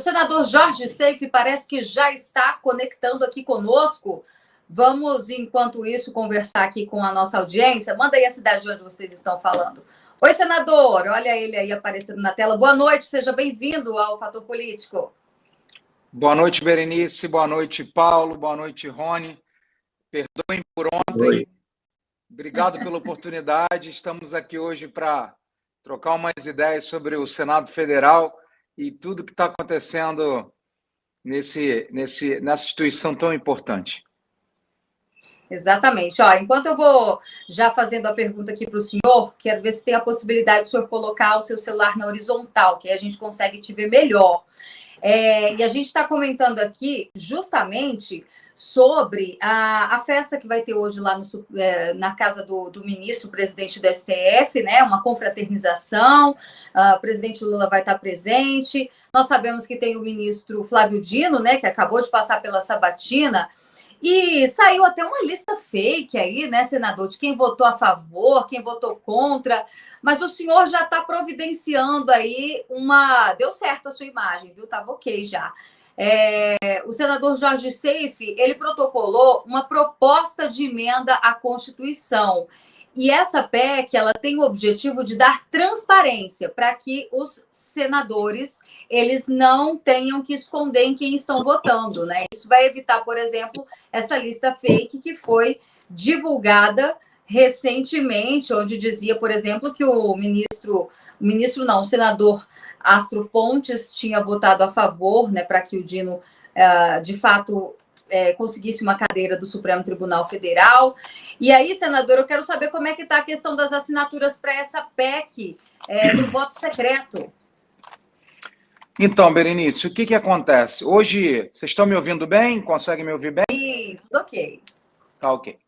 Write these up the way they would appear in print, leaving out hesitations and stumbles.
O senador Jorge Seife parece que já está conectando aqui conosco. Vamos, enquanto isso, conversar aqui com a nossa audiência. Manda aí a cidade de onde vocês estão falando. Oi, senador. Olha ele aí aparecendo na tela. Boa noite, seja bem-vindo ao Fator Político. Boa noite, Berenice. Boa noite, Paulo. Boa noite, Rony. Perdoem por ontem. Oi. Obrigado pela oportunidade. Estamos aqui hoje para trocar umas ideias sobre o Senado Federal e tudo que está acontecendo nessa instituição tão importante. Exatamente. Ó, enquanto eu vou já fazendo a pergunta aqui para o senhor, quero ver se tem a possibilidade do senhor colocar o seu celular na horizontal, que aí a gente consegue te ver melhor. E a gente está comentando aqui justamente sobre a festa que vai ter hoje lá na casa do ministro, presidente do STF, né? Uma confraternização, o presidente Lula vai estar presente. Nós sabemos que tem o ministro Flávio Dino, né? Que acabou de passar pela sabatina. E saiu até uma lista fake aí, né, senador, de quem votou a favor, quem votou contra. Mas o senhor já está providenciando aí Deu certo a sua imagem, viu? Estava ok já. O senador Jorge Seife, ele protocolou uma proposta de emenda à Constituição. E essa PEC, ela tem o objetivo de dar transparência para que os senadores, eles não tenham que esconder em quem estão votando, né? Isso vai evitar, por exemplo, essa lista fake que foi divulgada recentemente, onde dizia, por exemplo, que o senador Astro Pontes tinha votado a favor, né, para que o Dino, de fato, conseguisse uma cadeira do Supremo Tribunal Federal. E aí, senador, eu quero saber como é que está a questão das assinaturas para essa PEC do voto secreto. Então, Berenice, o que acontece? Hoje, vocês estão me ouvindo bem? Conseguem me ouvir bem? Sim, tudo ok. Tá ok.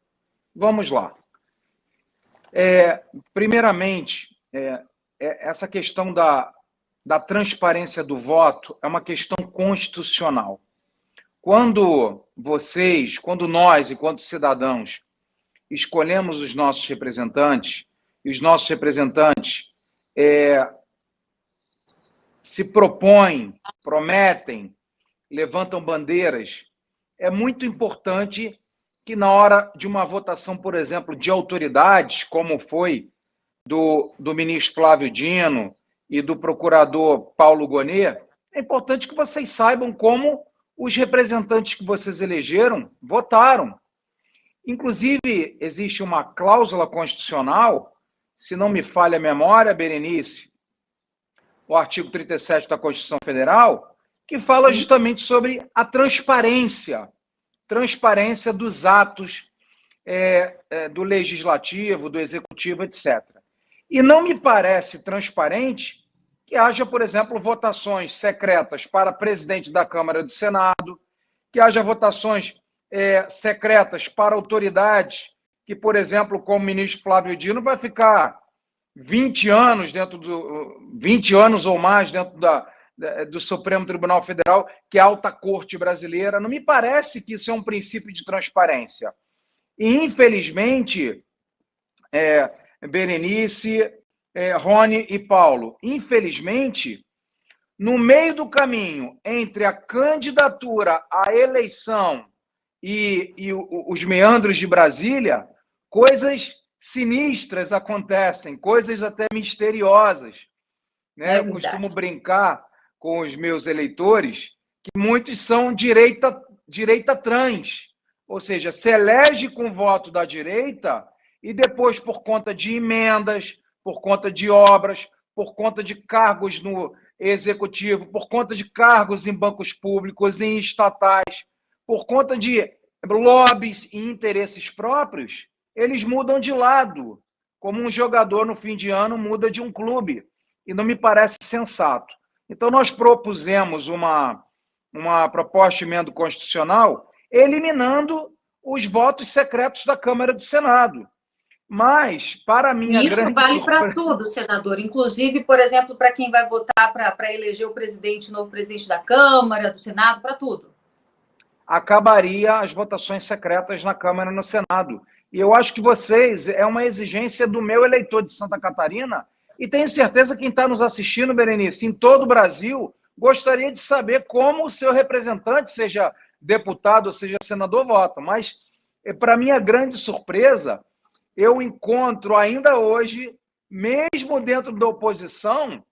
Vamos lá. Primeiramente, essa questão da transparência do voto é uma questão constitucional. Quando nós, enquanto cidadãos, escolhemos os nossos representantes, e os nossos representantes se propõem, prometem, levantam bandeiras, é muito importante que na hora de uma votação, por exemplo, de autoridades, como foi do ministro Flávio Dino e do procurador Paulo Gonet, é importante que vocês saibam como os representantes que vocês elegeram votaram. Inclusive, existe uma cláusula constitucional, se não me falha a memória, Berenice, o artigo 37 da Constituição Federal, que fala justamente sobre a transparência dos atos do Legislativo, do Executivo, etc. E não me parece transparente que haja, por exemplo, votações secretas para presidente da Câmara e do Senado, que haja votações secretas para autoridades que, por exemplo, como o ministro Flávio Dino, vai ficar 20 anos ou mais dentro do Supremo Tribunal Federal, que é a alta corte brasileira. Não me parece que isso é um princípio de transparência. E, infelizmente, Berenice, Rony e Paulo, infelizmente, no meio do caminho entre a candidatura à eleição e os meandros de Brasília, coisas sinistras acontecem, coisas até misteriosas. Né? Eu costumo brincar com os meus eleitores que muitos são direita trans, ou seja, se elege com voto da direita e depois, por conta de emendas, por conta de obras, por conta de cargos no executivo, por conta de cargos em bancos públicos, em estatais, por conta de lobbies e interesses próprios, eles mudam de lado, como um jogador no fim de ano muda de um clube, e não me parece sensato. Então, nós propusemos uma proposta de emenda constitucional eliminando os votos secretos da Câmara e do Senado. Mas, para a minha Isso grande vale surpresa... para tudo, senador. Inclusive, por exemplo, para quem vai votar para eleger o novo presidente da Câmara, do Senado, para tudo. Acabaria as votações secretas na Câmara e no Senado. E eu acho que é uma exigência do meu eleitor de Santa Catarina, e tenho certeza que quem está nos assistindo, Berenice, em todo o Brasil, gostaria de saber como o seu representante, seja deputado ou seja senador, vota. Mas, para minha grande surpresa, eu encontro ainda hoje, mesmo dentro da oposição,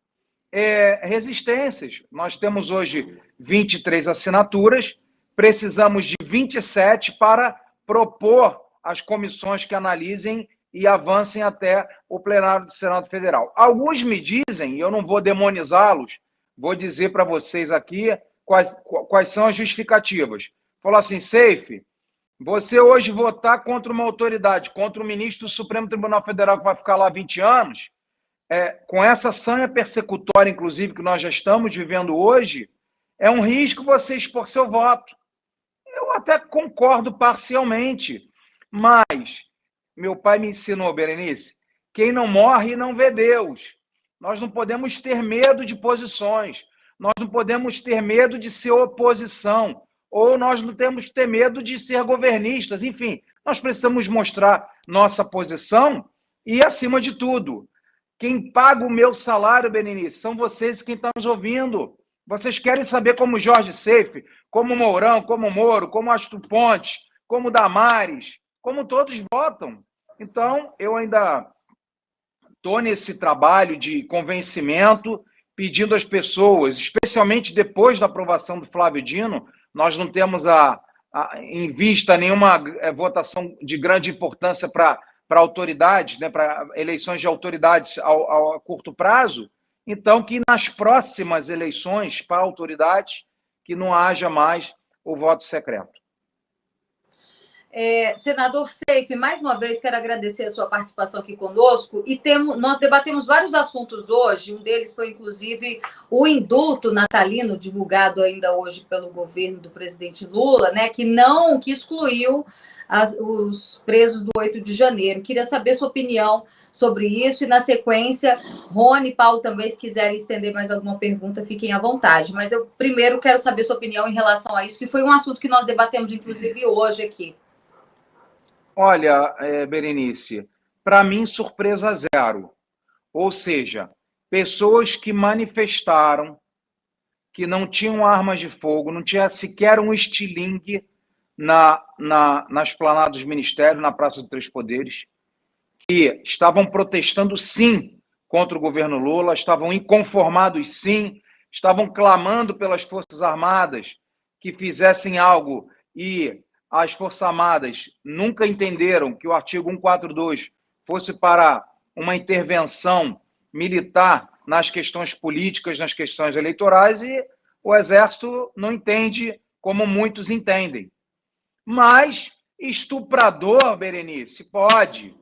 resistências. Nós temos hoje 23 assinaturas, precisamos de 27 para propor as comissões que analisem e avancem até o plenário do Senado Federal. Alguns me dizem, e eu não vou demonizá-los, vou dizer para vocês aqui quais são as justificativas. Falar assim, Seif, você hoje votar contra uma autoridade, contra o ministro do Supremo Tribunal Federal que vai ficar lá 20 anos, com essa sanha persecutória, inclusive, que nós já estamos vivendo hoje, é um risco você expor seu voto. Eu até concordo parcialmente, mas meu pai me ensinou, Berenice, quem não morre não vê Deus. Nós não podemos ter medo de posições, nós não podemos ter medo de ser oposição, ou nós não temos que ter medo de ser governistas. Enfim, nós precisamos mostrar nossa posição e, acima de tudo, quem paga o meu salário, Berenice, são vocês quem estão nos ouvindo. Vocês querem saber como Jorge Seif, como Mourão, como Moro, como Astro Pontes, como Damares, como todos votam. Então, eu ainda estou nesse trabalho de convencimento, pedindo às pessoas, especialmente depois da aprovação do Flávio Dino, nós não temos em vista nenhuma votação de grande importância para autoridades, né, para eleições de autoridades a curto prazo, então que nas próximas eleições para autoridades que não haja mais o voto secreto. Senador Seif, mais uma vez quero agradecer a sua participação aqui conosco e nós debatemos vários assuntos hoje, um deles foi inclusive o indulto natalino divulgado ainda hoje pelo governo do presidente Lula, né, que excluiu os presos do 8 de janeiro. Queria saber sua opinião sobre isso e, na sequência, Rony e Paulo também, se quiserem estender mais alguma pergunta, fiquem à vontade. Mas eu primeiro quero saber sua opinião em relação a isso, que foi um assunto que nós debatemos, inclusive, hoje aqui. Olha, Berenice, para mim, surpresa zero. Ou seja, pessoas que manifestaram que não tinham armas de fogo, não tinha sequer um estilingue na esplanada dos ministérios, na Praça dos Três Poderes, que estavam protestando, sim, contra o governo Lula, estavam inconformados, sim, estavam clamando pelas Forças Armadas que fizessem algo e as Forças Armadas nunca entenderam que o artigo 142 fosse para uma intervenção militar nas questões políticas, nas questões eleitorais, e o Exército não entende como muitos entendem. Mas estuprador, Berenice, pode.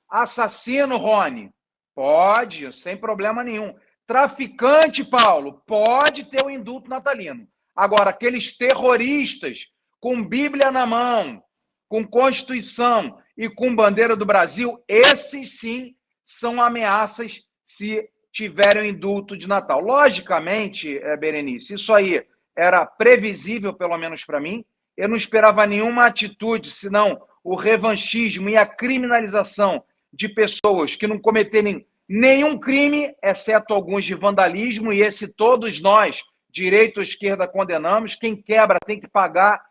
Assassino, Rony, pode, sem problema nenhum. Traficante, Paulo, pode ter o indulto natalino. Agora, aqueles terroristas com Bíblia na mão, com Constituição e com bandeira do Brasil, esses sim são ameaças se tiverem o indulto de Natal. Logicamente, Berenice, isso aí era previsível, pelo menos para mim. Eu não esperava nenhuma atitude, senão o revanchismo e a criminalização de pessoas que não cometerem nenhum crime, exceto alguns de vandalismo, e esse todos nós, direita ou esquerda, condenamos. Quem quebra tem que pagar,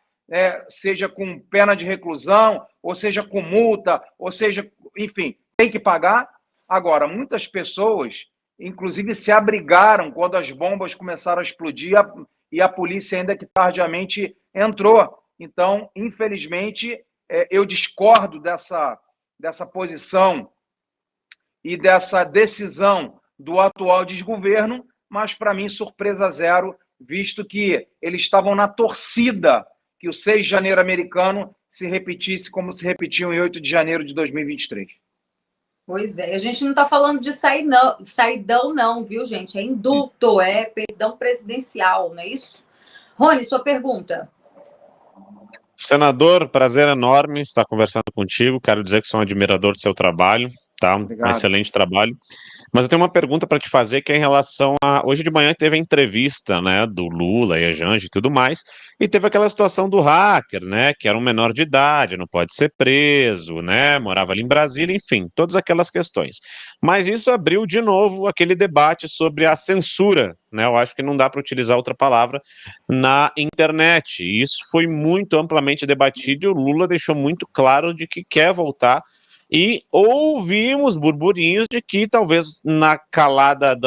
seja com pena de reclusão, ou seja com multa, ou seja, enfim, tem que pagar. Agora, muitas pessoas, inclusive, se abrigaram quando as bombas começaram a explodir e a polícia ainda que tardiamente entrou. Então, infelizmente, eu discordo dessa posição e dessa decisão do atual desgoverno, mas, para mim, surpresa zero, visto que eles estavam na torcida que o 6 de janeiro americano se repetisse como se repetiu em 8 de janeiro de 2023. Pois é, a gente não está falando de saidão não, viu, gente? É indulto, é perdão presidencial, não é isso? Rony, sua pergunta. Senador, prazer enorme estar conversando contigo. Quero dizer que sou um admirador do seu trabalho. tá? Obrigado. Um excelente trabalho. Mas eu tenho uma pergunta para te fazer, que é em relação a... Hoje de manhã teve a entrevista, né, do Lula e a Janja e tudo mais, e teve aquela situação do hacker, né, que era um menor de idade, não pode ser preso, né, morava ali em Brasília, enfim, todas aquelas questões. Mas isso abriu de novo aquele debate sobre a censura, né, eu acho que não dá para utilizar outra palavra, na internet. E isso foi muito amplamente debatido e o Lula deixou muito claro de que quer voltar. E ouvimos burburinhos de que talvez na calada,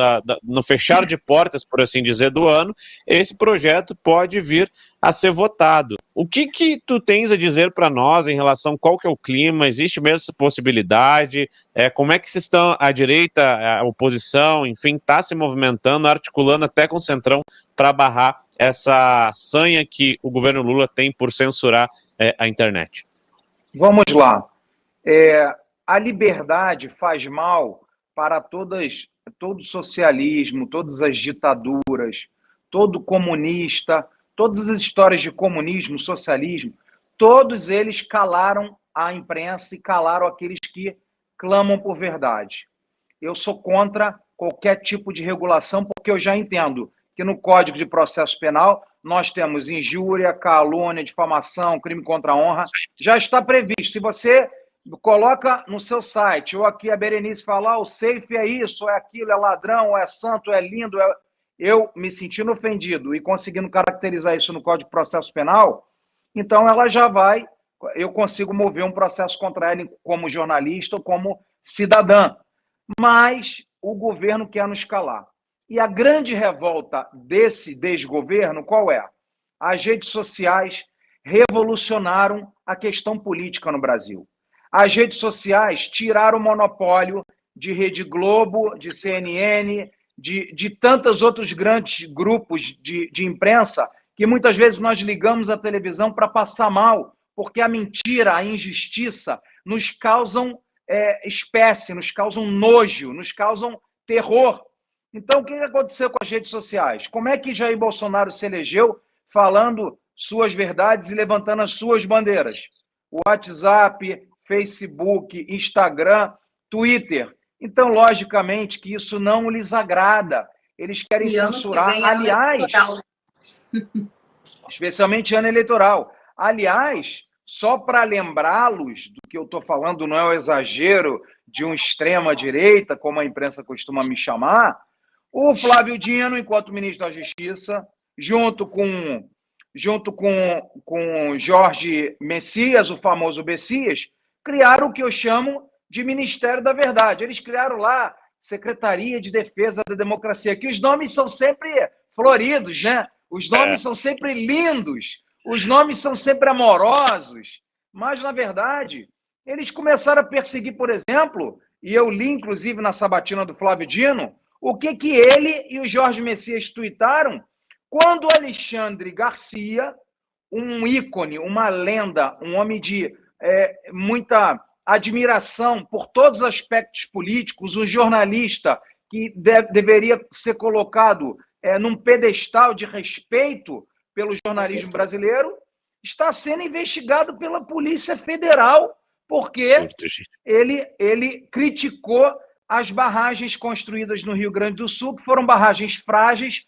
no fechar de portas, por assim dizer, do ano, esse projeto pode vir a ser votado. O que tu tens a dizer para nós em relação a qual que é o clima? Existe mesmo essa possibilidade? Como é que se estão a direita, a oposição, enfim, está se movimentando, articulando até com o Centrão para barrar essa sanha que o governo Lula tem por censurar a internet? Vamos lá. A liberdade faz mal para todo socialismo, todas as ditaduras, todo comunista, todas as histórias de comunismo, socialismo, todos eles calaram a imprensa e calaram aqueles que clamam por verdade. Eu sou contra qualquer tipo de regulação, porque eu já entendo que no Código de Processo Penal nós temos injúria, calúnia, difamação, crime contra a honra, já está previsto. Se você coloca no seu site, ou aqui a Berenice falar, o safe é isso, é aquilo, é ladrão, é santo, é lindo, eu me sentindo ofendido e conseguindo caracterizar isso no Código de Processo Penal, então ela já vai, eu consigo mover um processo contra ela como jornalista ou como cidadã. Mas o governo quer nos calar. E a grande revolta desse desgoverno, qual é? As redes sociais revolucionaram a questão política no Brasil. As redes sociais tiraram o monopólio de Rede Globo, de CNN, de tantos outros grandes grupos de imprensa, que muitas vezes nós ligamos a televisão para passar mal, porque a mentira, a injustiça nos causam espécie, nos causam nojo, nos causam terror. Então, o que aconteceu com as redes sociais? Como é que Jair Bolsonaro se elegeu falando suas verdades e levantando as suas bandeiras? WhatsApp, Facebook, Instagram, Twitter. Então, logicamente, que isso não lhes agrada. Eles querem censurar. Aliás, especialmente ano eleitoral. Aliás, só para lembrá-los do que eu estou falando, não é o exagero de um extrema-direita, como a imprensa costuma me chamar, o Flávio Dino, enquanto ministro da Justiça, junto com Jorge Messias, o famoso Messias, criaram o que eu chamo de Ministério da Verdade. Eles criaram lá Secretaria de Defesa da Democracia, que os nomes são sempre floridos, né? Os nomes são sempre lindos, os nomes são sempre amorosos, mas, na verdade, eles começaram a perseguir, por exemplo, e eu li, inclusive, na sabatina do Flávio Dino, o que ele e o Jorge Messias tuitaram quando o Alexandre Garcia, um ícone, uma lenda, um homem de muita admiração por todos os aspectos políticos, um jornalista que deveria ser colocado num pedestal de respeito pelo jornalismo brasileiro, está sendo investigado pela Polícia Federal porque ele criticou as barragens construídas no Rio Grande do Sul, que foram barragens frágeis,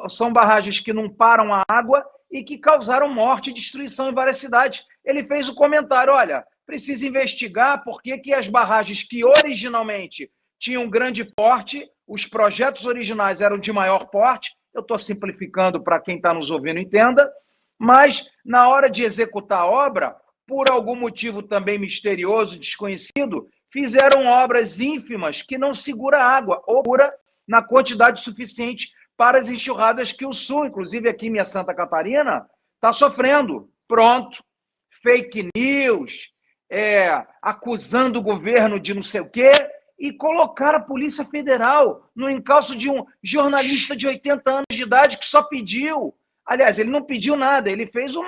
são barragens que não param a água e que causaram morte e destruição em várias cidades. Ele fez o comentário, olha, precisa investigar por que as barragens que originalmente tinham grande porte, os projetos originais eram de maior porte, eu estou simplificando para quem está nos ouvindo entenda, mas na hora de executar a obra, por algum motivo também misterioso, desconhecido, fizeram obras ínfimas que não segura água, ou segura na quantidade suficiente para as enxurradas que o Sul, inclusive aqui em minha Santa Catarina, está sofrendo. Pronto. Fake news, acusando o governo de não sei o quê, e colocar a Polícia Federal no encalço de um jornalista de 80 anos de idade que só pediu. Aliás, ele não pediu nada, ele fez um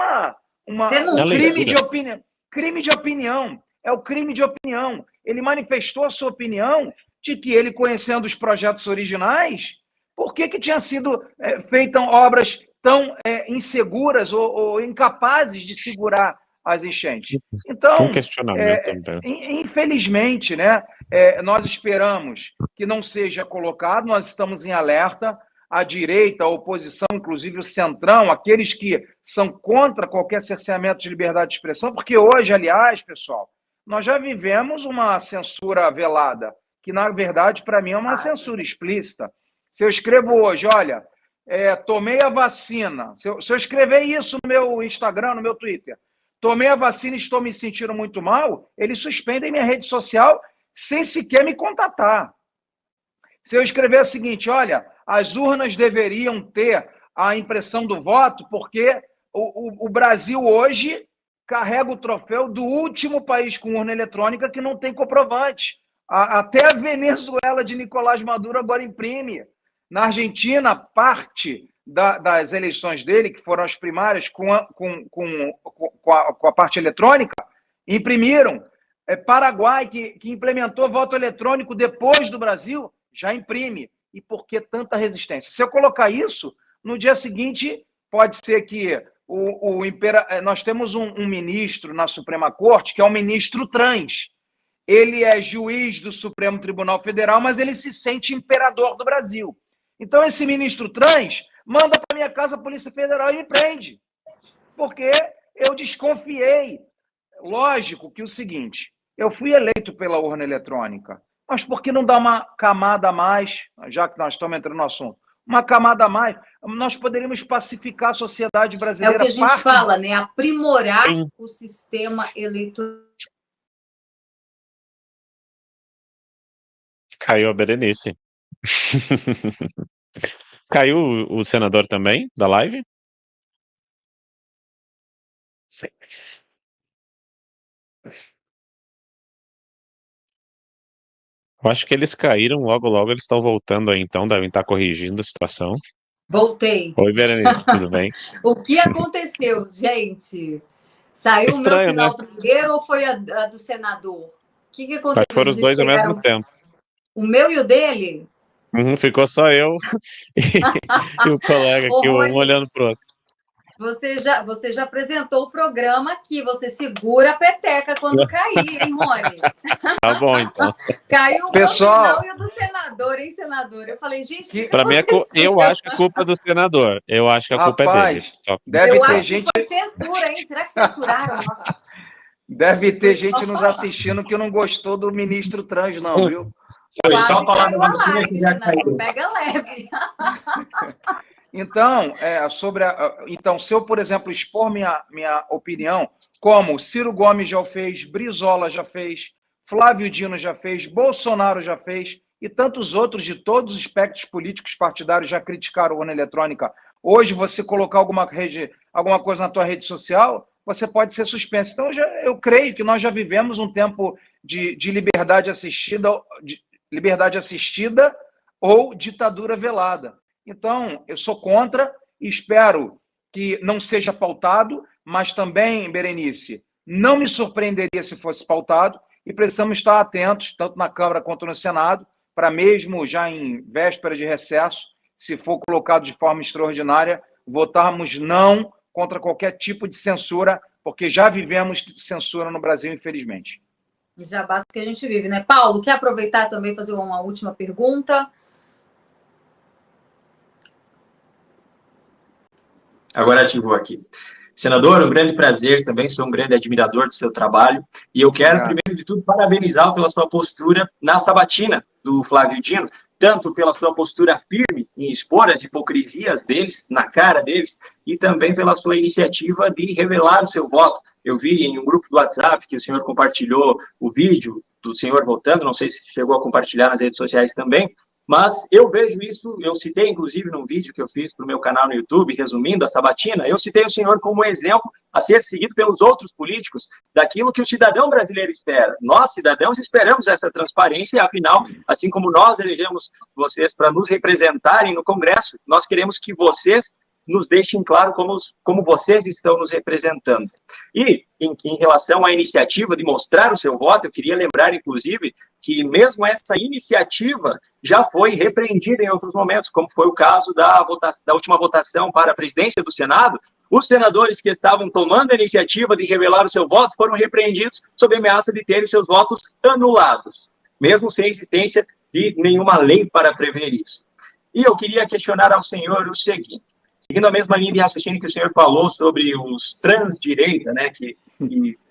crime de opinião. Crime de opinião. É o crime de opinião. Ele manifestou a sua opinião de que ele, conhecendo os projetos originais, por que tinham sido feitas obras tão inseguras ou incapazes de segurar as enchentes. Então, um questionamento também. Infelizmente, né, nós esperamos que não seja colocado, nós estamos em alerta, a direita, a oposição, inclusive o centrão, aqueles que são contra qualquer cerceamento de liberdade de expressão, porque hoje, aliás, pessoal, nós já vivemos uma censura velada, que na verdade, para mim, é uma censura explícita. Se eu escrevo hoje, olha, tomei a vacina, se eu escrever isso no meu Instagram, no meu Twitter, tomei a vacina e estou me sentindo muito mal, eles suspendem minha rede social sem sequer me contatar. Se eu escrever o seguinte, olha, as urnas deveriam ter a impressão do voto, porque o Brasil hoje carrega o troféu do último país com urna eletrônica que não tem comprovante. Até a Venezuela de Nicolás Maduro agora imprime. Na Argentina, parte das eleições dele, que foram as primárias, com a parte eletrônica, imprimiram. Paraguai, que implementou voto eletrônico depois do Brasil, já imprime. E por que tanta resistência? Se eu colocar isso, no dia seguinte, pode ser que nós temos um ministro na Suprema Corte, que é um ministro trans. Ele é juiz do Supremo Tribunal Federal, mas ele se sente imperador do Brasil. Então, esse ministro trans manda para minha casa a Polícia Federal e me prende. Porque eu desconfiei. Lógico que o seguinte, eu fui eleito pela urna eletrônica, mas por que não dar uma camada a mais, já que nós estamos entrando no assunto, uma camada a mais, nós poderíamos pacificar a sociedade brasileira. É o que a gente fala, né? Aprimorar o sistema eleitoral. Caiu a Berenice. Caiu o senador também, da live? Eu acho que eles caíram, logo eles estão voltando aí, então, devem estar corrigindo a situação. Voltei. Oi, Berenice, tudo bem? O que aconteceu, gente? Saiu estranho, o meu sinal, né? Primeiro ou foi a do senador? O que aconteceu? Foram os dois ao mesmo tempo. O meu e o dele? Ficou só eu e o colega aqui, um olhando pro outro. Você já apresentou o programa aqui, você segura a peteca quando cair, hein, Rony? Tá bom, então. Caiu o pessoal, meu sinal e o do senador, hein, senador? Eu falei, gente, para mim, eu acho que a culpa é do senador. Eu acho que a culpa é dele. Deve eu ter acho gente... que foi censura, hein? Será que censuraram? Nossa. Deve ter gente nos assistindo que não gostou do ministro trans, não, viu? Foi só falar da vacina que já caiu. Pega leve. Então, então, se eu, por exemplo, expor minha opinião, como Ciro Gomes já fez, Brizola já fez, Flávio Dino já fez, Bolsonaro já fez, e tantos outros de todos os espectros políticos partidários já criticaram a urna eletrônica. Hoje, você colocar alguma coisa na tua rede social, você pode ser suspenso. Então, eu creio que nós já vivemos um tempo de liberdade assistida ou ditadura velada. Então, eu sou contra e espero que não seja pautado, mas também, Berenice, não me surpreenderia se fosse pautado e precisamos estar atentos, tanto na Câmara quanto no Senado, para mesmo já em véspera de recesso, se for colocado de forma extraordinária, votarmos não contra qualquer tipo de censura, porque já vivemos censura no Brasil, infelizmente. Já basta que a gente vive, né? Paulo, quer aproveitar também e fazer uma última pergunta? Agora ativou aqui. Senador, um grande prazer, também sou um grande admirador do seu trabalho, e eu quero, primeiro de tudo, parabenizá-lo pela sua postura na sabatina do Flávio Dino, tanto pela sua postura firme em expor as hipocrisias deles, na cara deles, e também pela sua iniciativa de revelar o seu voto. Eu vi em um grupo do WhatsApp que o senhor compartilhou o vídeo do senhor votando, não sei se chegou a compartilhar nas redes sociais também, mas eu vejo isso, eu citei inclusive num vídeo que eu fiz para o meu canal no YouTube, resumindo a sabatina, eu citei o senhor como exemplo a ser seguido pelos outros políticos daquilo que o cidadão brasileiro espera. Nós, cidadãos, esperamos essa transparência, afinal, assim como nós elegemos vocês para nos representarem no Congresso, nós queremos que vocês nos deixem claro como vocês estão nos representando. E, em relação à iniciativa de mostrar o seu voto, eu queria lembrar, inclusive, que mesmo essa iniciativa já foi repreendida em outros momentos, como foi o caso da última votação para a presidência do Senado. Os senadores que estavam tomando a iniciativa de revelar o seu voto foram repreendidos sob ameaça de terem seus votos anulados. mesmo sem existência de nenhuma lei para prever isso. E eu queria questionar ao senhor o seguinte, seguindo a mesma linha de raciocínio que o senhor falou sobre os transdireita, né, que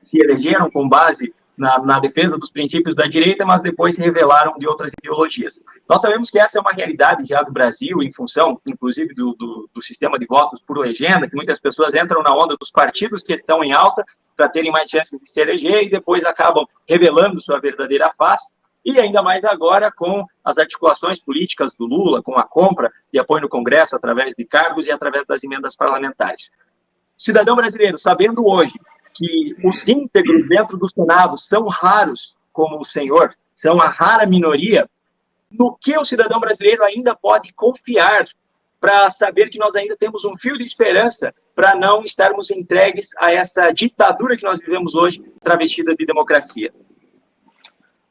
se elegeram com base na defesa dos princípios da direita, mas depois se revelaram de outras ideologias. Nós sabemos que essa é uma realidade já do Brasil, em função, inclusive, do sistema de votos por legenda, que muitas pessoas entram na onda dos partidos que estão em alta para terem mais chances de se eleger e depois acabam revelando sua verdadeira face. E ainda mais agora com as articulações políticas do Lula, com a compra de apoio no Congresso através de cargos e através das emendas parlamentares. O cidadão brasileiro, sabendo hoje que os íntegros dentro do Senado são raros, como o senhor, são a rara minoria, no que o cidadão brasileiro ainda pode confiar para saber que nós ainda temos um fio de esperança para não estarmos entregues a essa ditadura que nós vivemos hoje, travestida de democracia?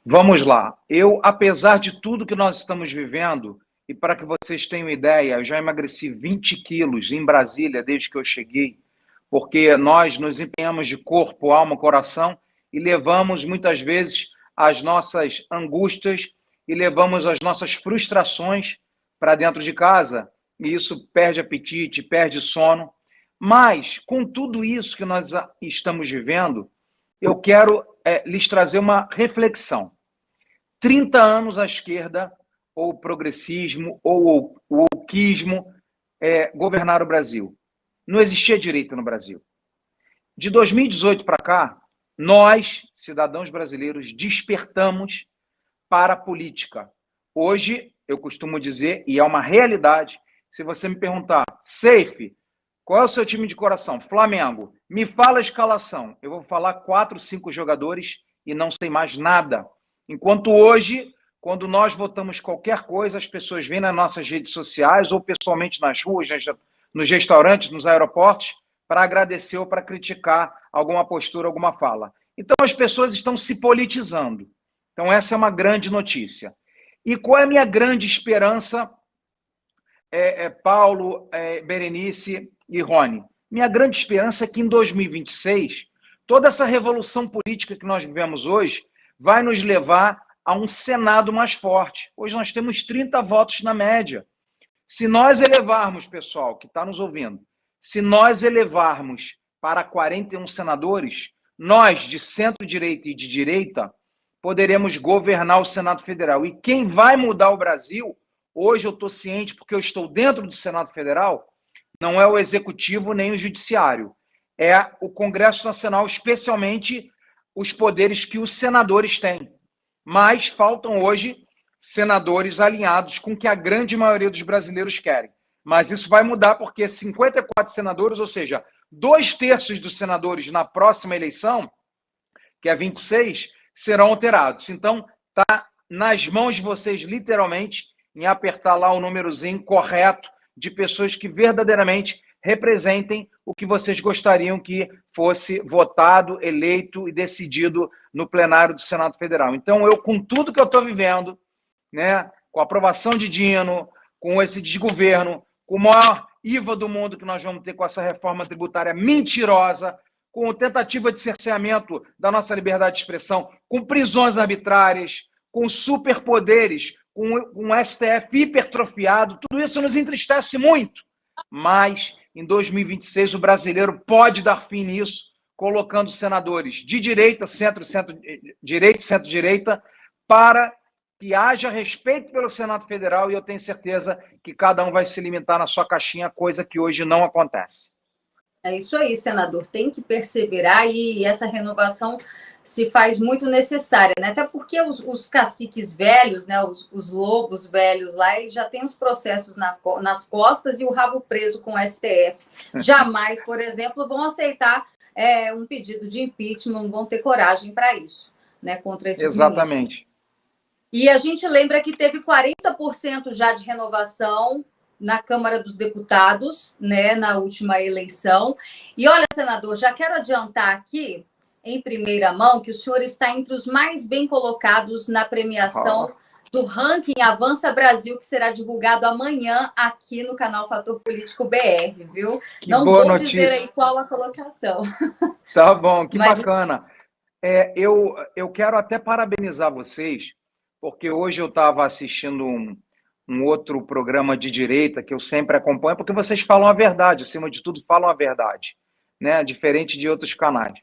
Vamos lá. Eu, apesar de tudo que nós estamos vivendo, e para que vocês tenham ideia, eu já emagreci 20 quilos em Brasília desde que eu cheguei, porque nós nos empenhamos de corpo, alma, coração e levamos muitas vezes as nossas angústias e levamos as nossas frustrações para dentro de casa, e isso perde apetite, perde sono. Mas, com tudo isso que nós estamos vivendo, eu quero lhes trazer uma reflexão. 30 anos à esquerda, ou o progressismo, ou o wokeismo, governaram o Brasil. Não existia direita no Brasil. De 2018 para cá, nós, cidadãos brasileiros, despertamos para a política. Hoje, eu costumo dizer, e é uma realidade, se você me perguntar, Seife, qual é o seu time de coração? Flamengo. Me fala a escalação. Eu vou falar 4, 5 jogadores e não sei mais nada. Enquanto hoje, quando nós votamos qualquer coisa, as pessoas vêm nas nossas redes sociais ou pessoalmente nas ruas, nos restaurantes, nos aeroportos, para agradecer ou para criticar alguma postura, alguma fala. Então, as pessoas estão se politizando. Então, essa é uma grande notícia. E qual é a minha grande esperança, Paulo, Berenice e Rony? Minha grande esperança é que em 2026, toda essa revolução política que nós vivemos hoje vai nos levar a um Senado mais forte. Hoje nós temos 30 votos na média. Se nós elevarmos, pessoal, que está nos ouvindo, se nós elevarmos para 41 senadores, nós, de centro-direita e de direita, poderemos governar o Senado Federal. E quem vai mudar o Brasil, hoje eu estou ciente, porque eu estou dentro do Senado Federal, não é o Executivo nem o Judiciário, é o Congresso Nacional, especialmente os poderes que os senadores têm. Mas faltam hoje senadores alinhados com o que a grande maioria dos brasileiros querem. Mas isso vai mudar porque 54 senadores, ou seja, 2/3 dos senadores na próxima eleição, que é 26, serão alterados. Então, está nas mãos de vocês, literalmente, em apertar lá o númerozinho correto de pessoas que verdadeiramente representem o que vocês gostariam que fosse votado, eleito e decidido no plenário do Senado Federal. Então, eu, com tudo que eu estou vivendo, né, com a aprovação de Dino, com esse desgoverno, com o maior IVA do mundo que nós vamos ter com essa reforma tributária mentirosa, com tentativa de cerceamento da nossa liberdade de expressão, com prisões arbitrárias, com superpoderes, com um STF hipertrofiado, tudo isso nos entristece muito. Mas, em 2026, o brasileiro pode dar fim nisso, colocando senadores de direita, centro-direita, centro-direita, para que haja respeito pelo Senado Federal, e eu tenho certeza que cada um vai se limitar na sua caixinha, coisa que hoje não acontece. É isso aí, senador. Tem que perseverar e essa renovação se faz muito necessária, né? Até porque os caciques velhos, né? Os lobos velhos lá, eles já têm os processos nas costas e o rabo preso com o STF. Jamais, por exemplo, vão aceitar um pedido de impeachment, não vão ter coragem para isso, né? Contra esses Exatamente. ministros. E a gente lembra que teve 40% já de renovação na Câmara dos Deputados, né, na última eleição. E olha, senador, já quero adiantar aqui, em primeira mão, que o senhor está entre os mais bem colocados na premiação do ranking Avança Brasil, que será divulgado amanhã aqui no canal Fator Político BR, viu? Que não boa vou notícia. dizer aí qual a colocação. Tá bom, que Mas bacana. Eu quero até parabenizar vocês, porque hoje eu estava assistindo um outro programa de direita que eu sempre acompanho, porque vocês falam a verdade, acima de tudo falam a verdade, né? Diferente de outros canais.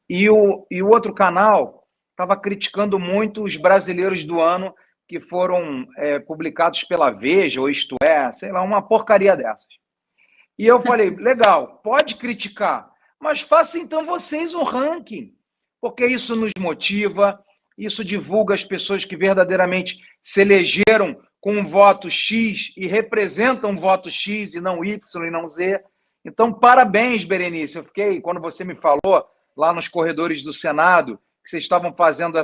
E o outro canal estava criticando muito os brasileiros do ano que foram publicados pela Veja, ou Isto É, sei lá, uma porcaria dessas. E eu falei, legal, pode criticar, mas faça então vocês um ranking, porque isso nos motiva, isso divulga as pessoas que verdadeiramente se elegeram com um voto X e representam um voto X e não Y e não Z. Então, parabéns, Berenice. Eu fiquei, quando você me falou lá nos corredores do Senado, que vocês estavam fazendo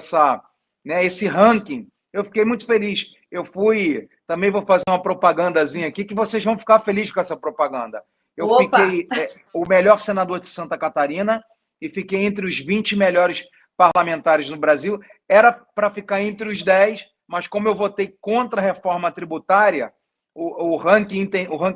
esse ranking, eu fiquei muito feliz. Eu também vou fazer uma propagandazinha aqui, que vocês vão ficar felizes com essa propaganda. Eu fiquei o melhor senador de Santa Catarina e fiquei entre os 20 melhores parlamentares no Brasil. Era para ficar entre os 10, mas como eu votei contra a reforma tributária, o ranking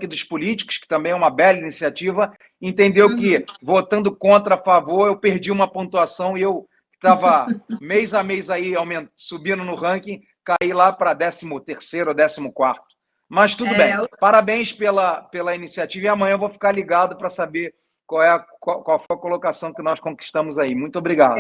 dos políticos, que também é uma bela iniciativa, entendeu que, votando contra a favor, eu perdi uma pontuação e eu estava mês a mês aí subindo no ranking, caí lá para 13º ou 14º. Mas tudo bem. Parabéns pela iniciativa e amanhã eu vou ficar ligado para saber qual foi a colocação que nós conquistamos aí. Muito obrigado.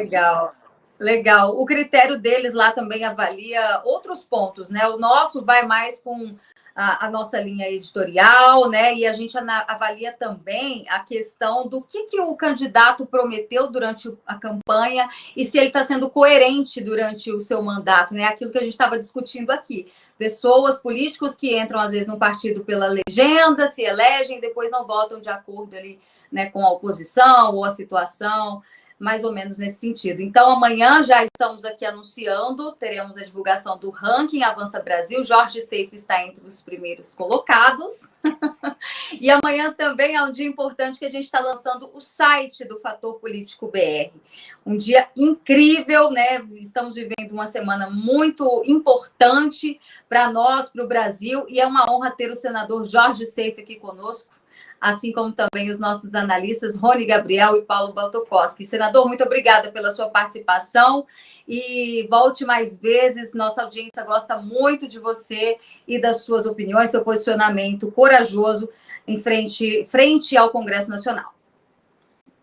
Legal. O critério deles lá também avalia outros pontos, né? O nosso vai mais com a nossa linha editorial, né? E a gente avalia também a questão do que o candidato prometeu durante a campanha e se ele está sendo coerente durante o seu mandato, né? Aquilo que a gente estava discutindo aqui. Pessoas, políticos que entram, às vezes, no partido pela legenda, se elegem e depois não votam de acordo ali, né, com a oposição ou a situação, mais ou menos nesse sentido. Então, amanhã já estamos aqui anunciando, teremos a divulgação do ranking Avança Brasil. Jorge Seife está entre os primeiros colocados. E amanhã também é um dia importante que a gente está lançando o site do Fator Político BR. Um dia incrível, né? Estamos vivendo uma semana muito importante para nós, para o Brasil, e é uma honra ter o senador Jorge Seife aqui conosco, assim como também os nossos analistas Rony Gabriel e Paulo Baltokoski. Senador, muito obrigada pela sua participação e volte mais vezes. Nossa audiência gosta muito de você e das suas opiniões, seu posicionamento corajoso em frente ao Congresso Nacional.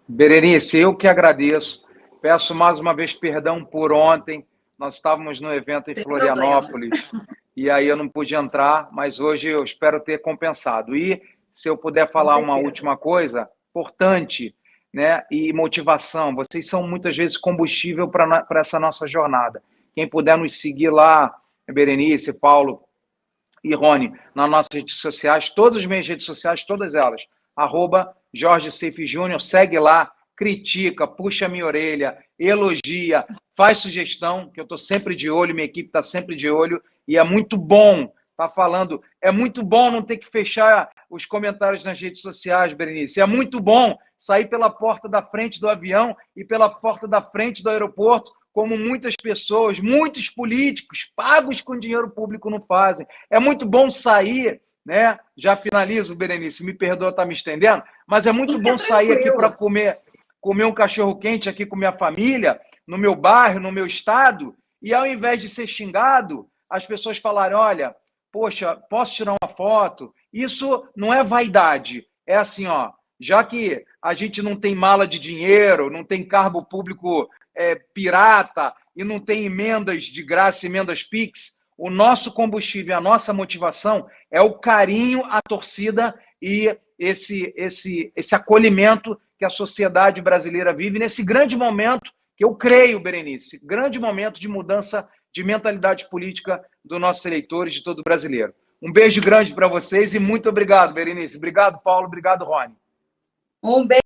Berenice, eu que agradeço. Peço mais uma vez perdão por ontem. Nós estávamos no evento em Florianópolis e aí eu não pude entrar, mas hoje eu espero ter compensado. E se eu puder falar uma última coisa, importante, né? E motivação. Vocês são muitas vezes combustível para essa nossa jornada. Quem puder nos seguir lá, Berenice, Paulo e Rony, nas nossas redes sociais, todas as minhas redes sociais, todas elas, @Jorge Seife Júnior, segue lá, critica, puxa a minha orelha, elogia, faz sugestão, que eu estou sempre de olho, minha equipe está sempre de olho, e é muito bom estar falando, é muito bom não ter que fechar os comentários nas redes sociais, Berenice, é muito bom sair pela porta da frente do avião e pela porta da frente do aeroporto, como muitas pessoas, muitos políticos pagos com dinheiro público não fazem. É muito bom sair, né? Já finalizo, Berenice, me perdoa estar me estendendo, mas é muito bom sair aqui para comer um cachorro-quente aqui com minha família, no meu bairro, no meu estado, e ao invés de ser xingado, as pessoas falarem, olha, poxa, posso tirar uma foto? Isso não é vaidade, é assim, ó, já que a gente não tem mala de dinheiro, não tem cargo público pirata e não tem emendas de graça, emendas PIX, o nosso combustível, a nossa motivação é o carinho, a torcida e esse acolhimento que a sociedade brasileira vive nesse grande momento, que eu creio, Berenice, grande momento de mudança de mentalidade política dos nossos eleitores, de todo brasileiro. Um beijo grande para vocês e muito obrigado, Berenice. Obrigado, Paulo. Obrigado, Rony. Um beijo.